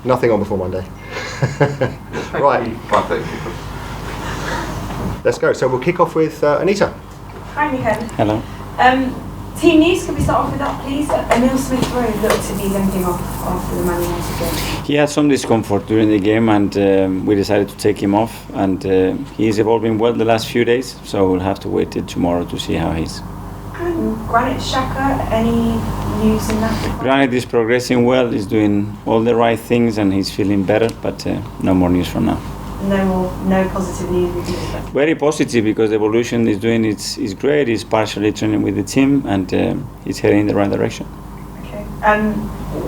Nothing on before Monday. Right. Let's go. So we'll kick off with Anita. Hi, Mikel. Hello. Team news, can we start off with that, please? Emil Smith-Rowe looked to be limping off after the Man United game. He had some discomfort during the game, and we decided to take him off. And he's evolving well the last few days, so we'll have to wait till tomorrow to see how he's. And Granit Xhaka, any news in that? Granit is progressing well. He's doing all the right things, and he's feeling better. But no more news from now. No positive news with you. Very positive, because the evolution he's doing is great. He's partially training with the team, and he's heading in the right direction. Okay.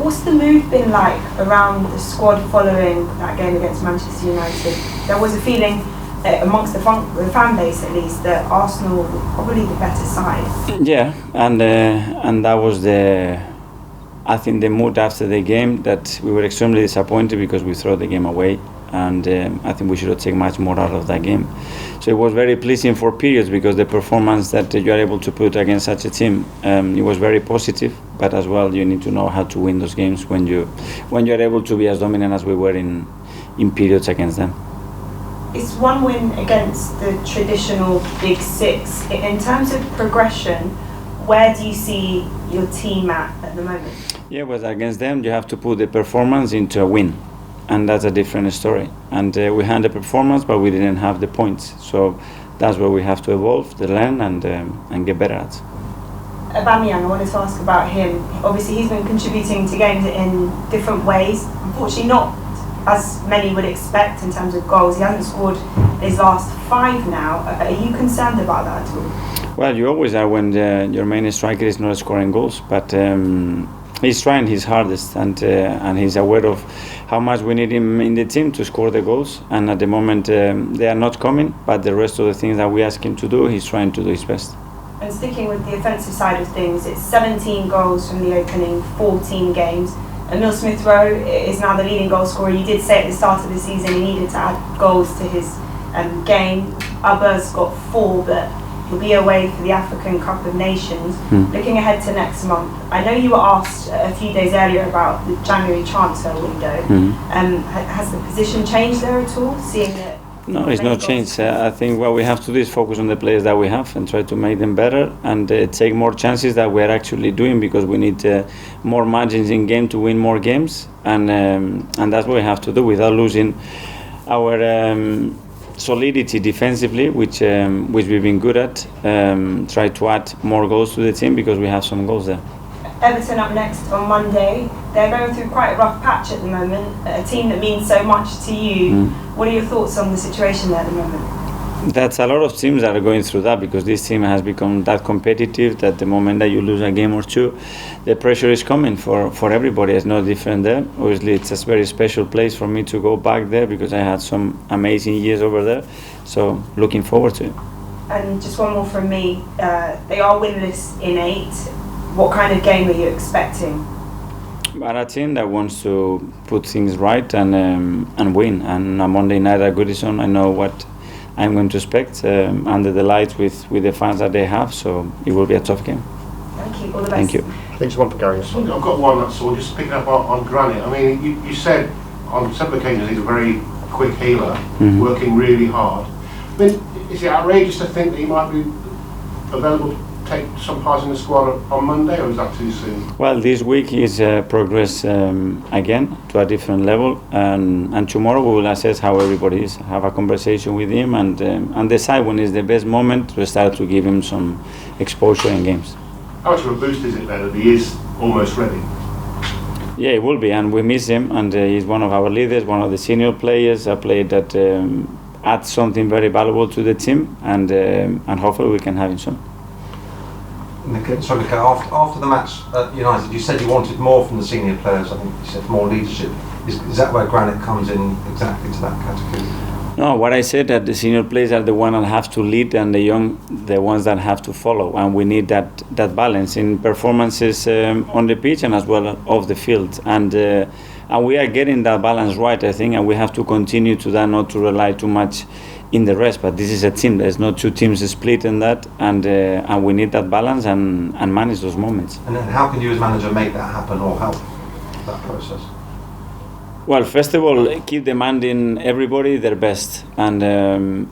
What's the mood been like around the squad following that game against Manchester United? There was a feeling amongst the fan base, at least, that Arsenal were probably the better side. Yeah, and that was I think the mood after the game, that we were extremely disappointed because we threw the game away. And I think we should have taken much more out of that game. So it was very pleasing for periods, because the performance that you are able to put against such a team, it was very positive. But as well, you need to know how to win those games when you are able to be as dominant as we were in periods against them. It's one win against the traditional Big Six. In terms of progression, where do you see your team at the moment? Yeah, but against them, you have to put the performance into a win. And that's a different story. And we had the performance, but we didn't have the points. So that's where we have to evolve, to learn, and get better at. Aubameyang, I wanted to ask about him. Obviously, he's been contributing to games in different ways. Unfortunately, not as many would expect in terms of goals. He hasn't scored his last 5 now. Are you concerned about that at all? Well, you always are when your main striker is not scoring goals. But he's trying his hardest, and he's aware of how much we need him in the team to score the goals. And at the moment, they are not coming. But the rest of the things that we ask him to do, he's trying to do his best. And sticking with the offensive side of things, it's 17 goals from the opening 14 games. Emil Smith-Rowe is now the leading goal scorer. You did say at the start of the season he needed to add goals to his game. Abba's got 4, but he'll be away for the African Cup of Nations. Looking ahead to next month, I know you were asked a few days earlier about the January transfer window. Has the position changed there at all, seeing that? No, it's not changed. I think what we have to do is focus on the players that we have and try to make them better, and take more chances that we're actually doing, because we need more margins in game to win more games, and that's what we have to do without losing our solidity defensively, which we've been good at. Try to add more goals to the team, because we have some goals there. Everton up next on Monday. They're going through quite a rough patch at the moment, a team that means so much to you. What are your thoughts on the situation there at the moment? That's a lot of teams that are going through that, because this team has become that competitive that the moment that you lose a game or two, the pressure is coming for everybody. It's no different there. Obviously, it's a very special place for me to go back there, because I had some amazing years over there. So looking forward to it. And just one more from me. They are winless in 8. What kind of game are you expecting? But a team that wants to put things right and win. And on Monday night at Goodison, I know what I'm going to expect under the lights with the fans that they have. So it will be a tough game. Thank you. All the best. Thank you. I think just one for Gary. I've got one, that's all. Just picking up on Granit. I mean, you said on several occasions he's a very quick healer, working really hard. I mean, is it outrageous to think that he might be available to take some part in the squad on Monday, or is that too soon? Well, this week he's progressed again to a different level, and tomorrow we will assess how everybody is, have a conversation with him, and decide when is the best moment to start to give him some exposure in games. How much of a boost is it then that he is almost ready? Yeah, it will be, and we miss him, and he's one of our leaders, one of the senior players, a player that adds something very valuable to the team, and hopefully we can have him soon. Sorry, Mikel, after the match at United, you said you wanted more from the senior players. I think you said more leadership. Is that where Granit comes in exactly to that category? No, what I said that the senior players are the ones that have to lead, and the young, the ones that have to follow, and we need that balance in performances on the pitch and as well off the field, and we are getting that balance right, I think, and we have to continue to that, not to rely too much in the rest. But this is a team. There's not two teams split in that, and we need that balance and manage those moments. And then how can you as manager make that happen or help that process? Well, first of all, keep demanding everybody their best, and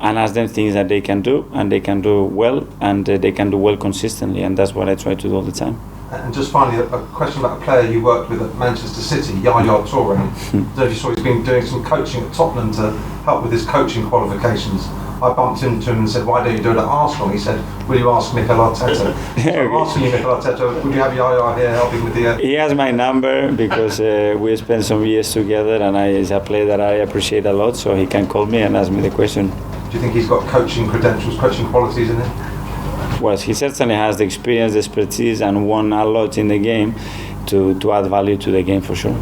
ask them things that they can do, and they can do well, and they can do well consistently, and that's what I try to do all the time. And just finally, a question about a player you worked with at Manchester City, Yaya Toure. I don't know if you saw, he's been doing some coaching at Tottenham to help with his coaching qualifications. I bumped into him and said, why don't you do it at Arsenal? He said, will you ask Mikel Arteta? So I'm asking you, Mikel Arteta, would you have Yaya here helping with the... He has my number because we spent some years together, and he's a player that I appreciate a lot, so he can call me and ask me the question. Do you think he's got coaching credentials, coaching qualities in him? Well, he certainly has the experience, the expertise, and won a lot in the game to add value to the game for sure.